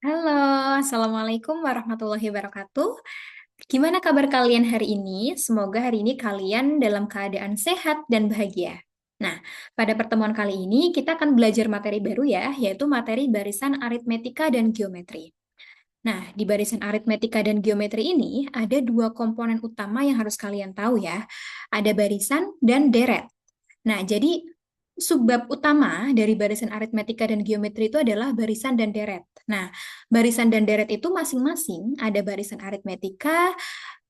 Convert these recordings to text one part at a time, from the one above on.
Halo, Assalamualaikum warahmatullahi wabarakatuh. Gimana kabar kalian hari ini? Semoga hari ini kalian dalam keadaan sehat dan bahagia. Nah, pada pertemuan kali ini kita akan belajar materi baru ya, yaitu materi barisan aritmetika dan geometri. Nah, di barisan aritmetika dan geometri ini ada dua komponen utama yang harus kalian tahu ya. Ada barisan dan deret. Nah, jadi subbab utama dari barisan aritmetika dan geometri itu adalah barisan dan deret. Nah, barisan dan deret itu masing-masing ada barisan aritmetika,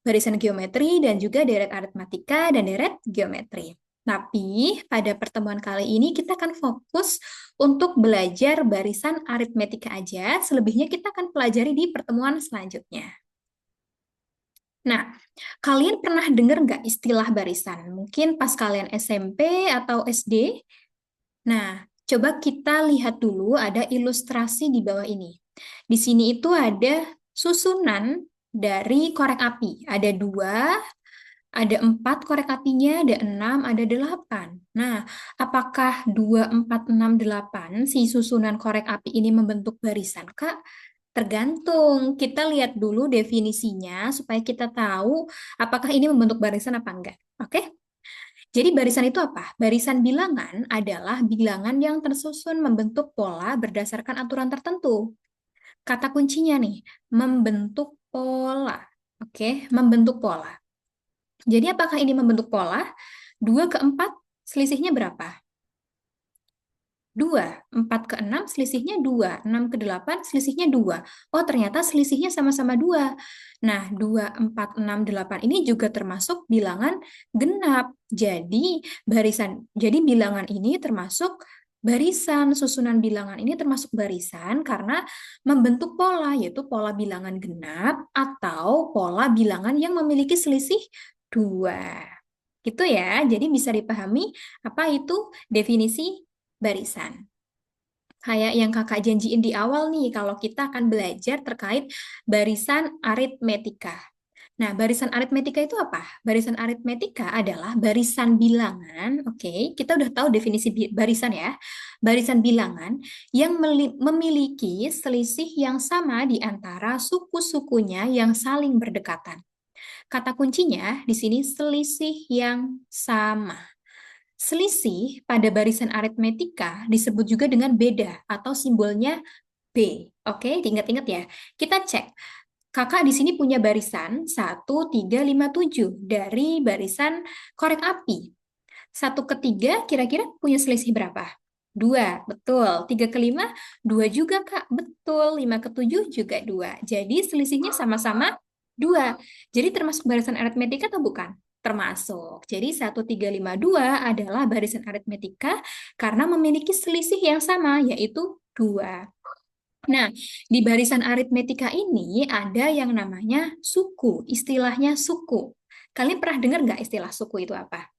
barisan geometri, dan juga deret aritmetika dan deret geometri. Tapi pada pertemuan kali ini kita akan fokus untuk belajar barisan aritmetika aja, selebihnya kita akan pelajari di pertemuan selanjutnya. Nah, kalian pernah dengar nggak istilah barisan? Mungkin pas kalian SMP atau SD. Nah, coba kita lihat dulu ada ilustrasi di bawah ini. Di sini itu ada susunan dari korek api. Ada dua, ada empat korek apinya, ada enam, ada delapan. Nah, apakah dua, empat, enam, delapan si susunan korek api ini membentuk barisan, Kak? Tergantung. Kita lihat dulu definisinya supaya kita tahu apakah ini membentuk barisan apa enggak. Oke? Jadi barisan itu apa? Barisan bilangan adalah bilangan yang tersusun membentuk pola berdasarkan aturan tertentu. Kata kuncinya nih, membentuk pola. Oke, membentuk pola. Jadi apakah ini membentuk pola? 2 ke 4 selisihnya berapa? 2. 4 ke 6 selisihnya 2. 6 ke 8 selisihnya 2. Oh, ternyata selisihnya sama-sama 2. Nah, 2, 4, 6, 8 ini juga termasuk bilangan genap. Jadi bilangan ini termasuk barisan, susunan bilangan ini termasuk barisan karena membentuk pola, yaitu pola bilangan genap atau pola bilangan yang memiliki selisih 2. Gitu ya, jadi bisa dipahami apa itu definisi barisan. Kayak yang kakak janjiin di awal nih, kalau kita akan belajar terkait barisan aritmetika. Nah, barisan aritmetika itu apa? Barisan aritmetika adalah barisan bilangan, oke, kita udah tahu definisi barisan ya. Barisan bilangan yang memiliki selisih yang sama di antara suku-sukunya yang saling berdekatan. Kata kuncinya di sini selisih yang sama. Selisih pada barisan aritmetika disebut juga dengan beda atau simbolnya B. Oke, diingat-ingat ya. Kita cek. Kakak di sini punya barisan 1, 3, 5, 7 dari barisan korek api. 1 ke 3 kira-kira punya selisih berapa? 2, betul. 3 ke 5, 2 juga Kak, betul. 5 ke 7 juga 2. Jadi selisihnya sama-sama 2. Jadi termasuk barisan aritmetika atau bukan? Termasuk. Jadi 1, 3, 5, 2 adalah barisan aritmetika karena memiliki selisih yang sama, yaitu 2. Nah, di barisan aritmetika ini ada yang namanya suku, istilahnya suku. Kalian pernah dengar nggak istilah suku itu apa?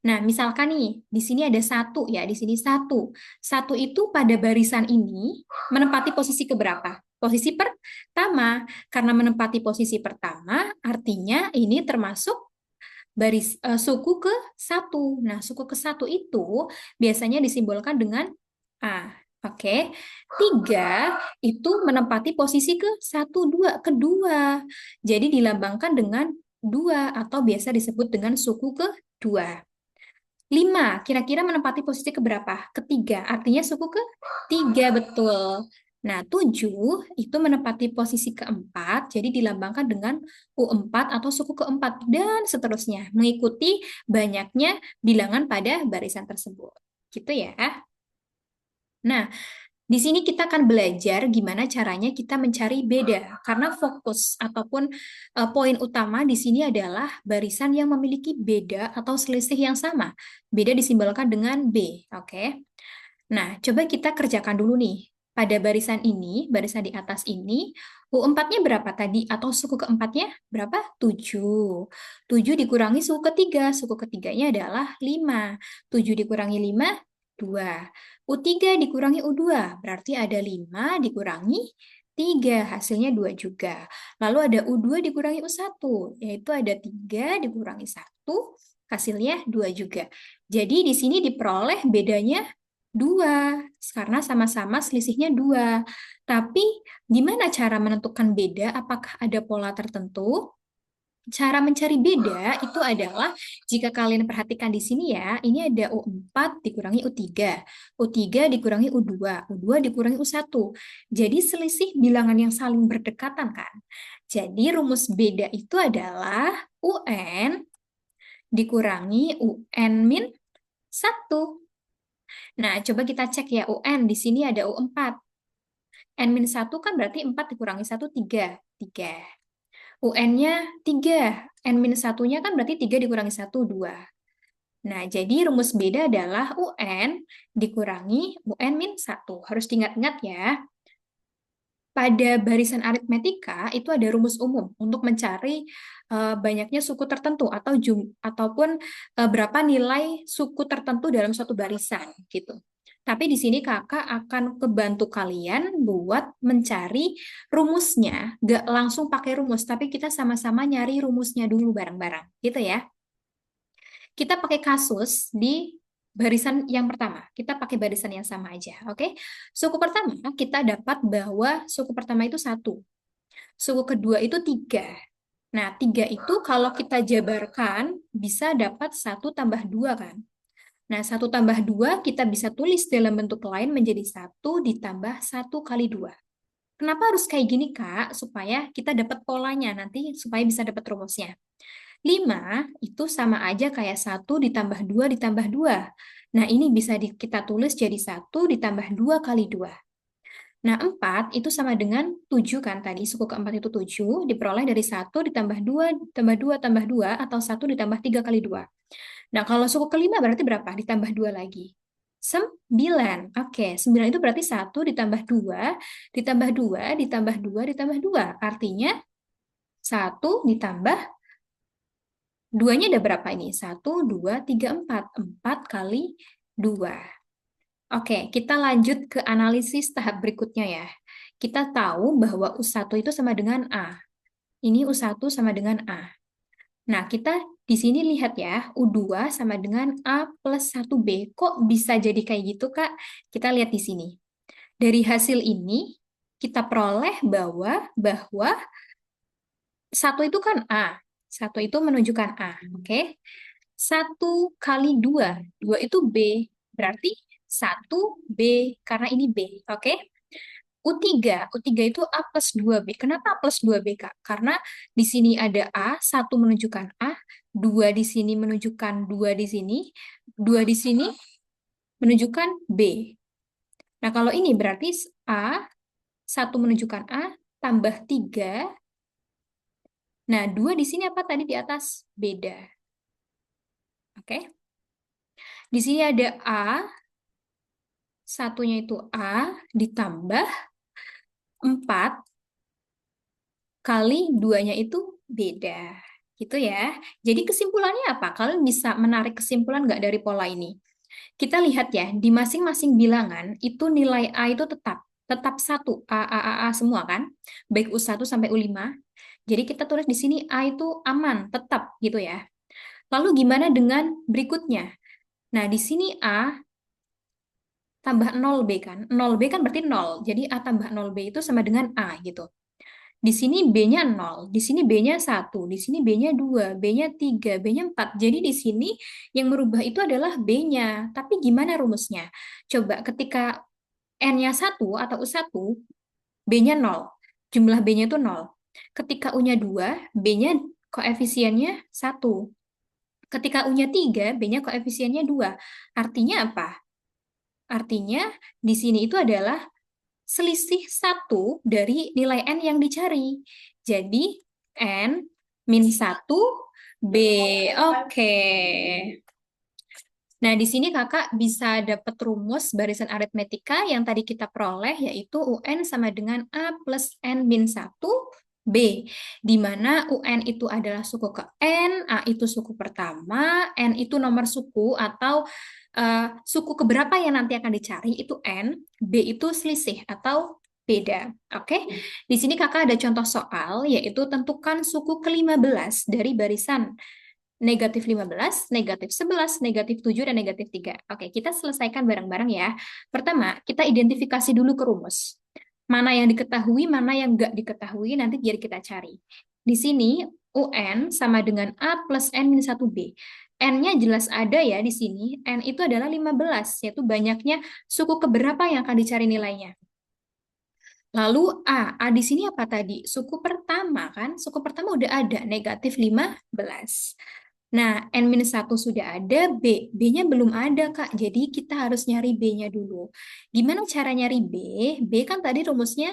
Nah, misalkan nih, di sini ada satu ya, di sini satu. Satu itu pada barisan ini menempati posisi keberapa? Posisi pertama. Karena menempati posisi pertama, artinya ini termasuk suku ke satu. Nah, suku ke satu itu biasanya disimbolkan dengan A. Oke, tiga itu menempati posisi ke satu, dua, kedua. Jadi dilambangkan dengan dua atau biasa disebut dengan suku kedua. 5, kira-kira menempati posisi keberapa? Ketiga, artinya suku ketiga, betul. Nah, 7 itu menempati posisi keempat, jadi dilambangkan dengan U4 atau suku keempat, dan seterusnya, mengikuti banyaknya bilangan pada barisan tersebut. Gitu ya. Nah, di sini kita akan belajar gimana caranya kita mencari beda, karena fokus ataupun poin utama di sini adalah barisan yang memiliki beda atau selisih yang sama. Beda disimbolkan dengan B, oke? Nah, coba kita kerjakan dulu nih. Pada barisan ini, barisan di atas ini, U4-nya berapa tadi? Atau suku keempatnya berapa? 7. 7 dikurangi suku ketiganya adalah 5. 7 dikurangi 5, 2. U3 dikurangi U2, berarti ada 5 dikurangi 3, hasilnya 2 juga. Lalu ada U2 dikurangi U1, yaitu ada 3 dikurangi 1, hasilnya 2 juga. Jadi di sini diperoleh bedanya 2, karena sama-sama selisihnya 2. Tapi gimana cara menentukan beda? Apakah ada pola tertentu? Cara mencari beda itu adalah jika kalian perhatikan di sini ya, ini ada U4 dikurangi U3, U3 dikurangi U2, U2 dikurangi U1. Jadi selisih bilangan yang saling berdekatan kan. Jadi rumus beda itu adalah UN dikurangi UN min 1. Nah, coba kita cek ya UN, di sini ada U4. N min 1 kan berarti 4 dikurangi 1, 3. 3. UN-nya 3. N min 1-nya kan berarti 3 dikurangi 1, 2. Nah, jadi rumus beda adalah UN dikurangi UN min 1. Harus diingat-ingat ya. Pada barisan aritmetika itu ada rumus umum untuk mencari banyaknya suku tertentu atau ataupun berapa nilai suku tertentu dalam suatu barisan gitu. Tapi di sini kakak akan kebantu kalian buat mencari rumusnya, gak langsung pakai rumus, tapi kita sama-sama nyari rumusnya dulu bareng-bareng, gitu ya. Kita pakai kasus di barisan yang pertama. Kita pakai barisan yang sama aja, oke? Suku pertama, kita dapat bahwa suku pertama itu 1. Suku kedua itu 3. Nah, 3 itu kalau kita jabarkan, bisa dapat 1 tambah 2 kan? Nah, 1 tambah 2 kita bisa tulis dalam bentuk lain menjadi 1 ditambah 1 kali 2. Kenapa harus kayak gini, Kak? Supaya kita dapat polanya nanti, supaya bisa dapat rumusnya. 5 itu sama aja kayak 1 ditambah 2 ditambah 2. Nah, ini bisa kita tulis jadi 1 ditambah 2 kali 2. Nah, 4 itu sama dengan 7 kan tadi. Suku keempat itu 7, diperoleh dari 1 ditambah 2 tambah 2 tambah 2, atau 1 ditambah 3 kali 2. Nah, kalau suku kelima berarti berapa? Ditambah 2 lagi. 9. Oke, 9 itu berarti 1 ditambah 2, ditambah 2, ditambah 2, ditambah 2. Artinya 1 ditambah 2-nya ada berapa ini? 1, 2, 3, 4. 4 kali 2. Oke, kita lanjut ke analisis tahap berikutnya ya. Kita tahu bahwa U1 itu sama dengan A. Ini U1 sama dengan A. Nah, kita di sini lihat ya, U2 sama dengan A plus 1B. Kok bisa jadi kayak gitu, Kak? Kita lihat di sini. Dari hasil ini, kita peroleh bahwa 1 itu kan A. 1 itu menunjukkan A, oke? 1 kali 2, 2 itu B. Berarti 1B, karena ini B, oke? U3 itu A plus 2B. Kenapa A plus 2B, Kak? Karena di sini ada A, 1 menunjukkan A, 2 di sini menunjukkan 2 di sini, 2 di sini menunjukkan B. Nah, kalau ini berarti A, 1 menunjukkan A, tambah 3. Nah, 2 di sini apa tadi di atas? Beda. Oke? Di sini ada A, satunya itu A, ditambah 4 kali 2-nya itu beda. Gitu ya. Jadi kesimpulannya apa? Kalian bisa menarik kesimpulan nggak dari pola ini? Kita lihat ya, di masing-masing bilangan itu nilai A itu tetap 1, A semua kan? Baik U1 sampai U5. Jadi kita tulis di sini A itu aman, tetap gitu ya. Lalu gimana dengan berikutnya? Nah, di sini A tambah 0B kan? 0B kan berarti 0. Jadi A tambah 0B itu sama dengan A gitu. Di sini B-nya 0, di sini B-nya 1, di sini B-nya 2, B-nya 3, B-nya 4. Jadi di sini yang merubah itu adalah B-nya. Tapi gimana rumusnya? Coba ketika N-nya 1 atau U1, B-nya 0. Jumlah B-nya itu 0. Ketika U-nya 2, B-nya koefisiennya 1. Ketika U-nya 3, B-nya koefisiennya 2. Artinya apa? Artinya di sini itu adalah selisih 1 dari nilai N yang dicari. Jadi, N min 1 B. Oke. Nah, di sini kakak bisa dapat rumus barisan aritmetika yang tadi kita peroleh, yaitu UN sama dengan A plus N min 1 B, di mana UN itu adalah suku ke N, A itu suku pertama, N itu nomor suku atau suku keberapa yang nanti akan dicari, itu N, B itu selisih atau beda. Oke, di sini kakak ada contoh soal, yaitu tentukan suku ke-15 dari barisan negatif 15, negatif 11, negatif 7, dan negatif 3. Oke, kita selesaikan bareng-bareng ya. Pertama, kita identifikasi dulu ke rumus. Mana yang diketahui, mana yang nggak diketahui, nanti biar kita cari. Di sini, UN sama dengan A plus N minus 1B. N-nya jelas ada ya di sini. N itu adalah 15, yaitu banyaknya suku keberapa yang akan dicari nilainya. Lalu A di sini apa tadi? Suku pertama kan? Suku pertama udah ada, negatif 15. Nah, N-1 sudah ada, B-nya belum ada, Kak. Jadi kita harus nyari B-nya dulu. Gimana cara nyari B? B kan tadi rumusnya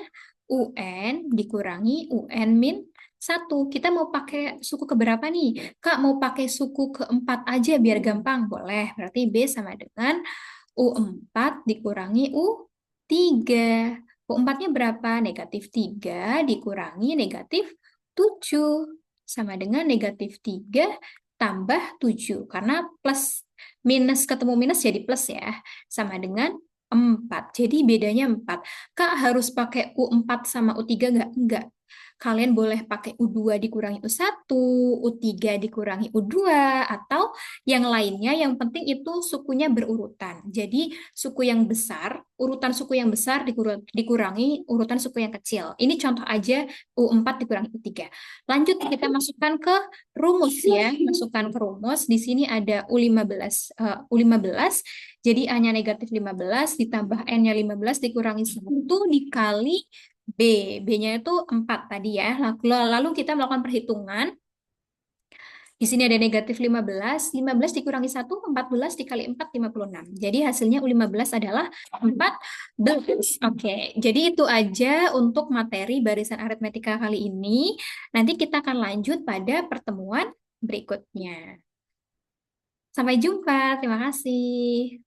UN dikurangi UN min 1. Kita mau pakai suku keberapa nih? Kak, mau pakai suku keempat aja biar gampang. Boleh. Berarti B sama dengan U4 dikurangi U3. U4-nya berapa? Negatif 3 dikurangi negatif 7. Sama dengan negatif 3 tambah 7 karena plus minus ketemu minus jadi plus ya, sama dengan 4. Jadi bedanya 4. Kak, harus pakai U4 sama U3 nggak? Enggak. Kalian boleh pakai U2 dikurangi U1, U3 dikurangi U2, atau yang lainnya. Yang penting itu sukunya berurutan. Jadi suku yang besar, urutan suku yang besar dikurangi urutan suku yang kecil. Ini contoh aja U4 dikurangi U3. Lanjut kita masukkan ke rumus ya, masukkan ke rumus. Di sini ada U15, jadi A-nya negatif 15 ditambah N-nya 15 dikurangi 1 dikali B. B-nya itu 4 tadi ya. Lalu kita melakukan perhitungan. Di sini ada negatif 15, 15 dikurangi 1, 14 dikali 4, 56. Jadi hasilnya U15 adalah 14. Oke, jadi itu aja untuk materi barisan aritmetika kali ini. Nanti kita akan lanjut pada pertemuan berikutnya. Sampai jumpa, terima kasih.